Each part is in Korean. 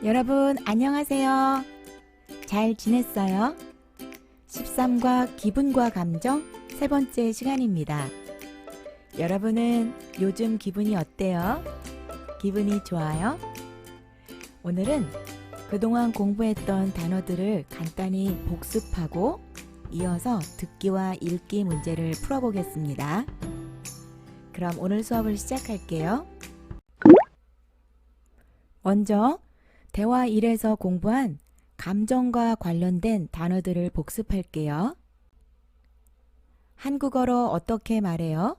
여러분 안녕하세요. 잘 지냈어요? 13과 기분과 감정 세 번째 시간입니다. 여러분은 요즘 기분이 어때요? 기분이 좋아요? 오늘은 그동안 공부했던 단어들을 간단히 복습하고 이어서 듣기와 읽기 문제를 풀어보겠습니다. 그럼 오늘 수업을 시작할게요. 먼저 대화 1에서 공부한 감정과 관련된 단어들을 복습할게요. 한국어로 어떻게 말해요?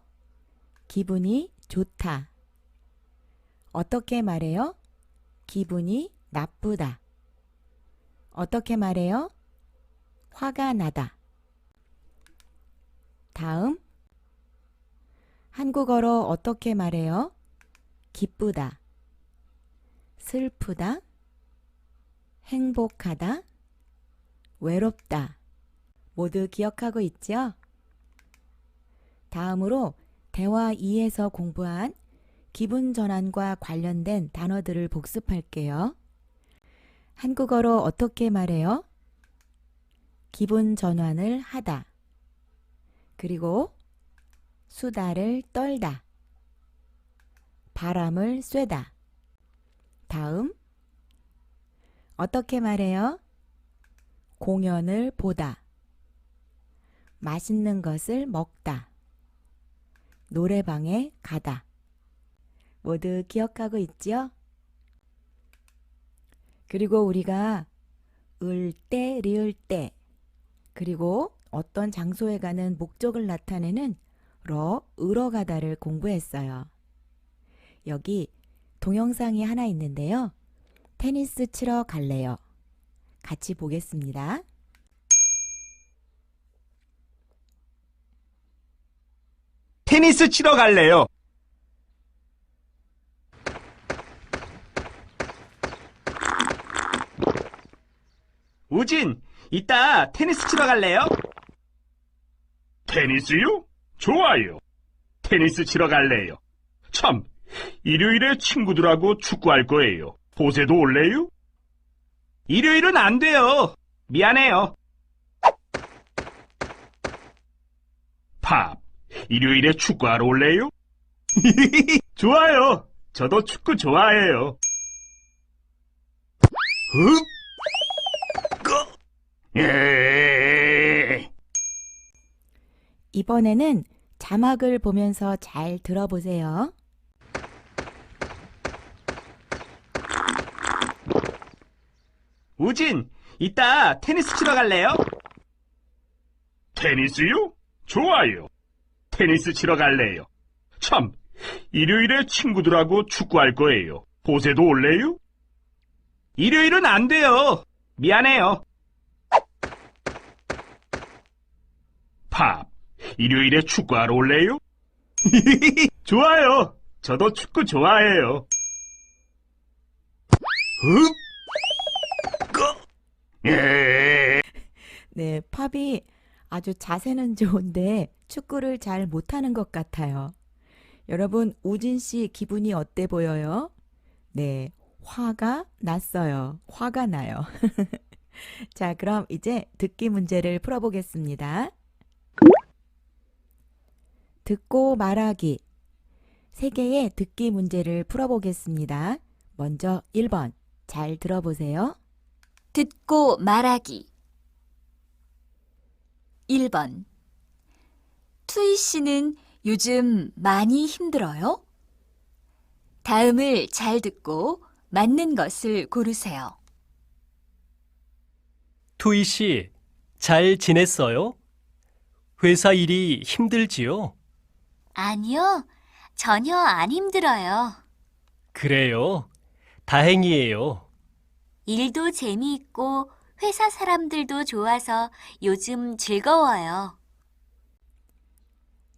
기분이 좋다. 어떻게 말해요? 기분이 나쁘다. 어떻게 말해요? 화가 나다. 다음, 한국어로 어떻게 말해요? 기쁘다. 슬프다. 행복하다, 외롭다. 모두 기억하고 있죠? 다음으로 대화 2에서 공부한 기분 전환과 관련된 단어들을 복습할게요. 한국어로 어떻게 말해요? 기분 전환을 하다. 그리고 수다를 떨다. 바람을 쐬다. 다음, 어떻게 말해요? 공연을 보다. 맛있는 것을 먹다. 노래방에 가다. 모두 기억하고 있죠? 그리고 우리가 을 때, 리을 때, 그리고 어떤 장소에 가는 목적을 나타내는 으러 가다를 공부했어요. 여기 동영상이 하나 있는데요. 테니스 치러 갈래요. 같이 보겠습니다. 테니스 치러 갈래요. 우진, 이따 테니스 치러 갈래요? 테니스요? 좋아요. 테니스 치러 갈래요. 참, 일요일에 친구들하고 축구할 거예요. 보세도 올래요? 일요일은 안 돼요. 미안해요. 팝, 일요일에 축구하러 올래요? 좋아요. 저도 축구 좋아해요. 이번에는 자막을 보면서 잘 들어보세요. 우진, 이따 테니스 치러 갈래요? 테니스요? 좋아요. 테니스 치러 갈래요. 참, 일요일에 친구들하고 축구할 거예요. 보세도 올래요? 일요일은 안 돼요. 미안해요. 팝, 일요일에 축구하러 올래요? 좋아요. 저도 축구 좋아해요. 네, 팝이 아주 자세는 좋은데 축구를 잘 못하는 것 같아요. 여러분, 우진 씨 기분이 어때 보여요? 네, 화가 났어요. 화가 나요. 자, 그럼 이제 듣기 문제를 풀어보겠습니다. 듣고 말하기. 세 개의 듣기 문제를 풀어보겠습니다. 먼저 1번. 잘 들어보세요. 듣고 말하기. 1번. 투이 씨는 요즘 많이 힘들어요? 다음을 잘 듣고 맞는 것을 고르세요. 투이 씨, 잘 지냈어요? 회사 일이 힘들지요? 아니요, 전혀 안 힘들어요. 그래요. 다행이에요. 일도 재미있고 회사 사람들도 좋아서 요즘 즐거워요.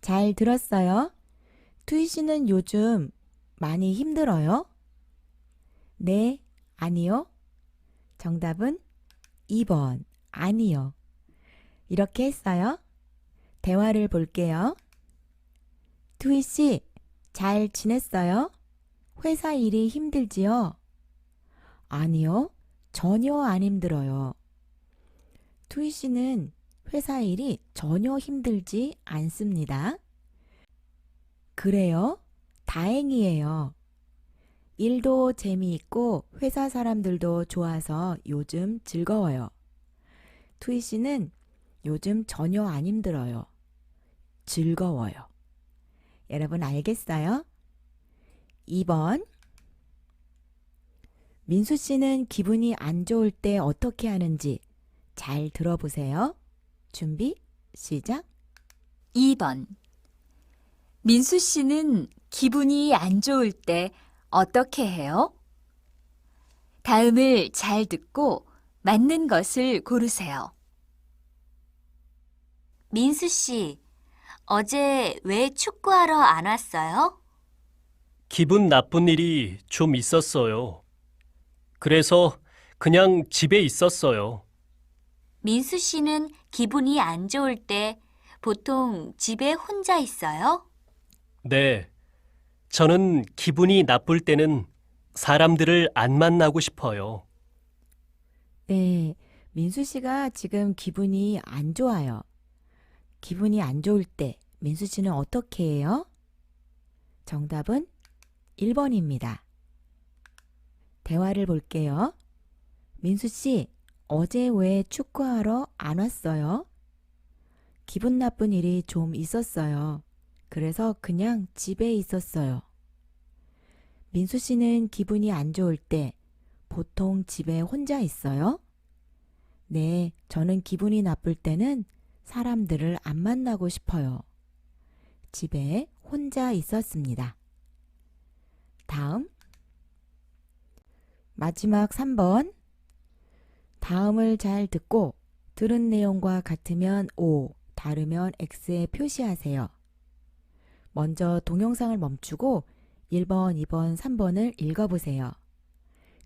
잘 들었어요? 투이 씨는 요즘 많이 힘들어요? 네, 아니요. 정답은 2번, 아니요. 이렇게 했어요. 대화를 볼게요. 투이 씨, 잘 지냈어요? 회사 일이 힘들지요? 아니요, 전혀 안 힘들어요. 투이 씨는 회사 일이 전혀 힘들지 않습니다. 그래요? 다행이에요. 일도 재미있고 회사 사람들도 좋아서 요즘 즐거워요. 투이 씨는 요즘 전혀 안 힘들어요. 즐거워요. 여러분 알겠어요? 2번. 민수 씨는 기분이 안 좋을 때 어떻게 하는지 잘 들어보세요. 준비, 시작. 2번. 민수 씨는 기분이 안 좋을 때 어떻게 해요? 다음을 잘 듣고 맞는 것을 고르세요. 민수 씨, 어제 왜 축구하러 안 왔어요? 기분 나쁜 일이 좀 있었어요. 그래서 그냥 집에 있었어요. 민수 씨는 기분이 안 좋을 때 보통 집에 혼자 있어요? 네. 저는 기분이 나쁠 때는 사람들을 안 만나고 싶어요. 네, 민수 씨가 지금 기분이 안 좋아요. 기분이 안 좋을 때 민수 씨는 어떻게 해요? 정답은 1번입니다. 대화를 볼게요. 민수 씨, 어제 왜 축구하러 안 왔어요? 기분 나쁜 일이 좀 있었어요. 그래서 그냥 집에 있었어요. 민수 씨는 기분이 안 좋을 때 보통 집에 혼자 있어요? 네, 저는 기분이 나쁠 때는 사람들을 안 만나고 싶어요. 집에 혼자 있었습니다. 다음. 마지막 3번. 다음을 잘 듣고 들은 내용과 같으면 O, 다르면 X에 표시하세요. 먼저 동영상을 멈추고 1번, 2번, 3번을 읽어보세요.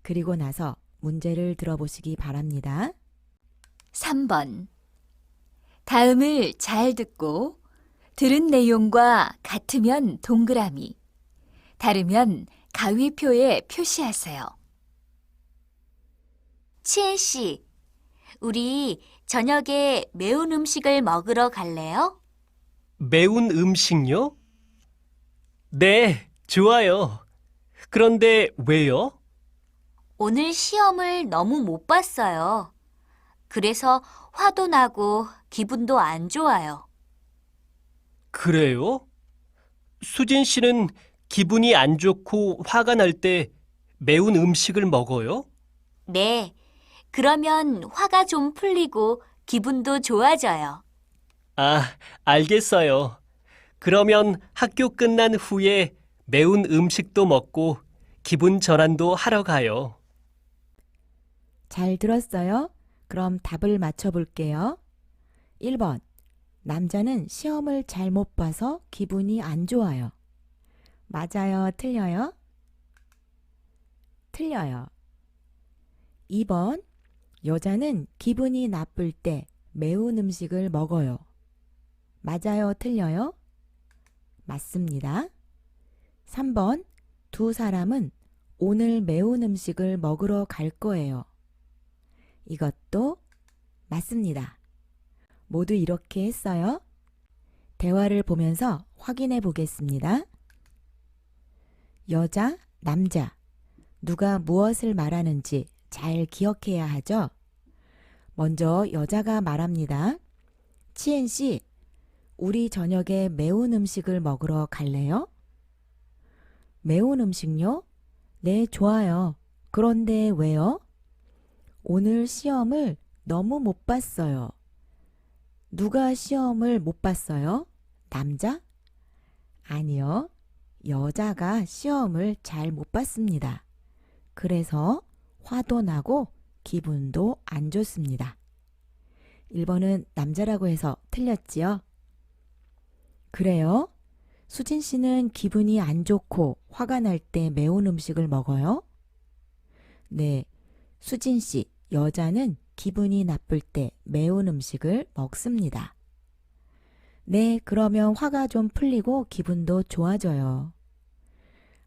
그리고 나서 문제를 들어보시기 바랍니다. 3번. 다음을 잘 듣고 들은 내용과 같으면 동그라미, 다르면 가위표에 표시하세요. 치엔 씨, 우리 저녁에 매운 음식을 먹으러 갈래요? 매운 음식요? 네, 좋아요. 그런데 왜요? 오늘 시험을 너무 못 봤어요. 그래서 화도 나고 기분도 안 좋아요. 그래요? 수진 씨는 기분이 안 좋고 화가 날 때 매운 음식을 먹어요? 네, 그러면 화가 좀 풀리고 기분도 좋아져요. 아, 알겠어요. 그러면 학교 끝난 후에 매운 음식도 먹고 기분 전환도 하러 가요. 잘 들었어요? 그럼 답을 맞춰볼게요. 1번. 남자는 시험을 잘 못 봐서 기분이 안 좋아요. 맞아요, 틀려요? 틀려요. 2번. 여자는 기분이 나쁠 때 매운 음식을 먹어요. 맞아요, 틀려요? 맞습니다. 3번. 두 사람은 오늘 매운 음식을 먹으러 갈 거예요. 이것도 맞습니다. 모두 이렇게 했어요. 대화를 보면서 확인해 보겠습니다. 여자, 남자, 누가 무엇을 말하는지 잘 기억해야 하죠? 먼저 여자가 말합니다. 치엔 씨, 우리 저녁에 매운 음식을 먹으러 갈래요? 매운 음식요? 네, 좋아요. 그런데 왜요? 오늘 시험을 너무 못 봤어요. 누가 시험을 못 봤어요? 남자? 아니요. 여자가 시험을 잘 못 봤습니다. 그래서 화도 나고 기분도 안 좋습니다. 1번은 남자라고 해서 틀렸지요? 그래요? 수진 씨는 기분이 안 좋고 화가 날 때 매운 음식을 먹어요? 네, 수진 씨, 여자는 기분이 나쁠 때 매운 음식을 먹습니다. 네, 그러면 화가 좀 풀리고 기분도 좋아져요.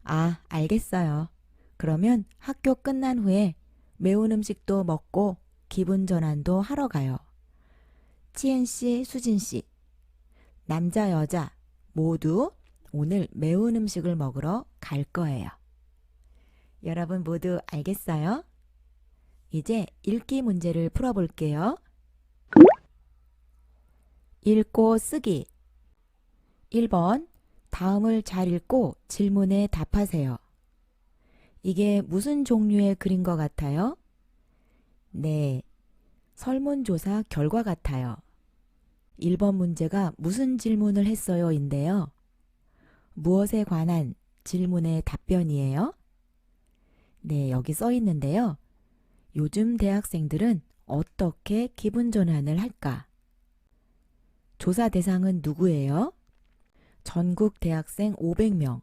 아, 알겠어요. 그러면 학교 끝난 후에 매운 음식도 먹고 기분 전환도 하러 가요. 치엔 씨, 수진 씨, 남자, 여자 모두 오늘 매운 음식을 먹으러 갈 거예요. 여러분 모두 알겠어요? 이제 읽기 문제를 풀어볼게요. 읽고 쓰기. 1번, 다음을 잘 읽고 질문에 답하세요. 이게 무슨 종류의 글인 것 같아요? 네, 설문조사 결과 같아요. 1번 문제가 무슨 질문을 했어요? 인데요. 무엇에 관한 질문의 답변이에요? 네, 여기 써 있는데요. 요즘 대학생들은 어떻게 기분 전환을 할까? 조사 대상은 누구예요? 전국 대학생 500명.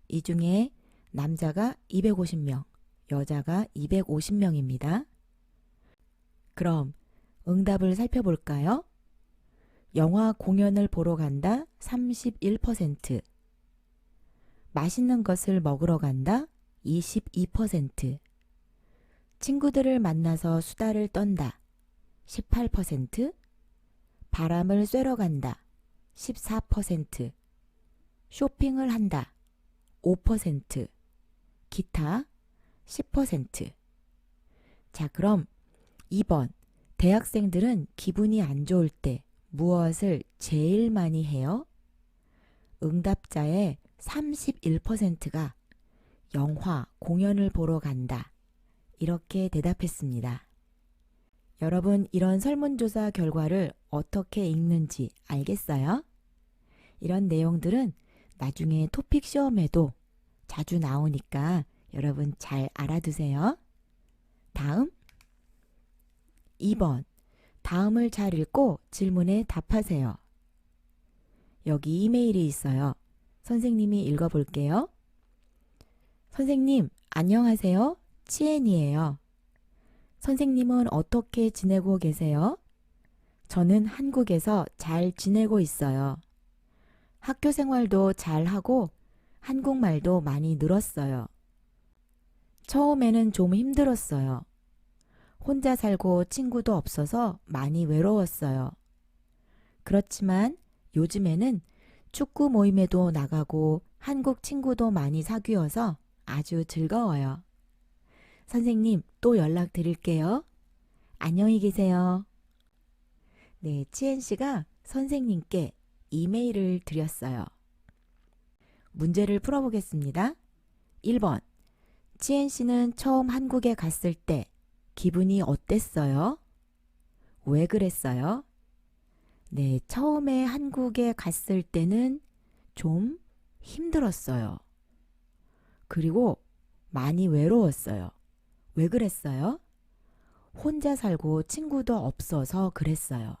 이 중에 남자가 250명, 여자가 250명입니다. 그럼 응답을 살펴볼까요? 영화 공연을 보러 간다 31%, 맛있는 것을 먹으러 간다 22%, 친구들을 만나서 수다를 떤다 18%, 바람을 쐬러 간다 14%, 쇼핑을 한다 5%, 기타 10%. 자, 그럼 2번, 대학생들은 기분이 안 좋을 때 무엇을 제일 많이 해요? 응답자의 31%가 영화, 공연을 보러 간다. 이렇게 대답했습니다. 여러분, 이런 설문조사 결과를 어떻게 읽는지 알겠어요? 이런 내용들은 나중에 토픽 시험에도 자주 나오니까 여러분 잘 알아두세요. 다음 2번, 다음을 잘 읽고 질문에 답하세요. 여기 이메일이 있어요. 선생님이 읽어볼게요. 선생님, 안녕하세요. 치엔이에요. 선생님은 어떻게 지내고 계세요? 저는 한국에서 잘 지내고 있어요. 학교 생활도 잘 하고 한국말도 많이 늘었어요. 처음에는 좀 힘들었어요. 혼자 살고 친구도 없어서 많이 외로웠어요. 그렇지만 요즘에는 축구 모임에도 나가고 한국 친구도 많이 사귀어서 아주 즐거워요. 선생님, 또 연락드릴게요. 안녕히 계세요. 네, 치엔 씨가 선생님께 이메일을 드렸어요. 문제를 풀어보겠습니다. 1번, 치엔 씨는 처음 한국에 갔을 때 기분이 어땠어요? 왜 그랬어요? 네, 처음에 한국에 갔을 때는 좀 힘들었어요. 그리고 많이 외로웠어요. 왜 그랬어요? 혼자 살고 친구도 없어서 그랬어요.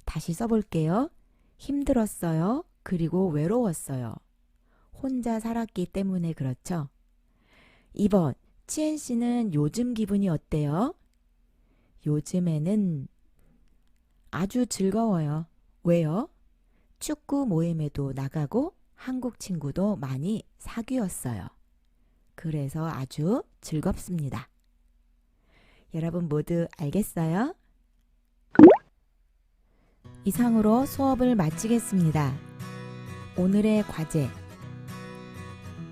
다시 써볼게요. 힘들었어요. 그리고 외로웠어요. 혼자 살았기 때문에 그렇죠. 2번, 치엔 씨는 요즘 기분이 어때요? 요즘에는 아주 즐거워요. 왜요? 축구 모임에도 나가고 한국 친구도 많이 사귀었어요. 그래서 아주 즐겁습니다. 여러분 모두 알겠어요? 이상으로 수업을 마치겠습니다. 오늘의 과제.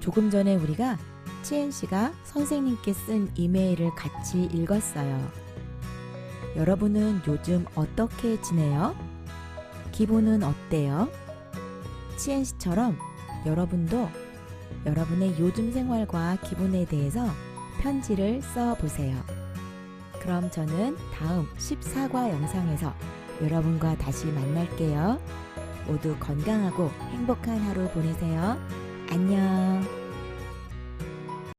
조금 전에 우리가 치엔 씨가 선생님께 쓴 이메일을 같이 읽었어요. 여러분은 요즘 어떻게 지내요? 기분은 어때요? 치엔 씨처럼 여러분도 여러분의 요즘 생활과 기분에 대해서 편지를 써보세요. 그럼 저는 다음 14과 영상에서 여러분과 다시 만날게요. 모두 건강하고 행복한 하루 보내세요. 안녕.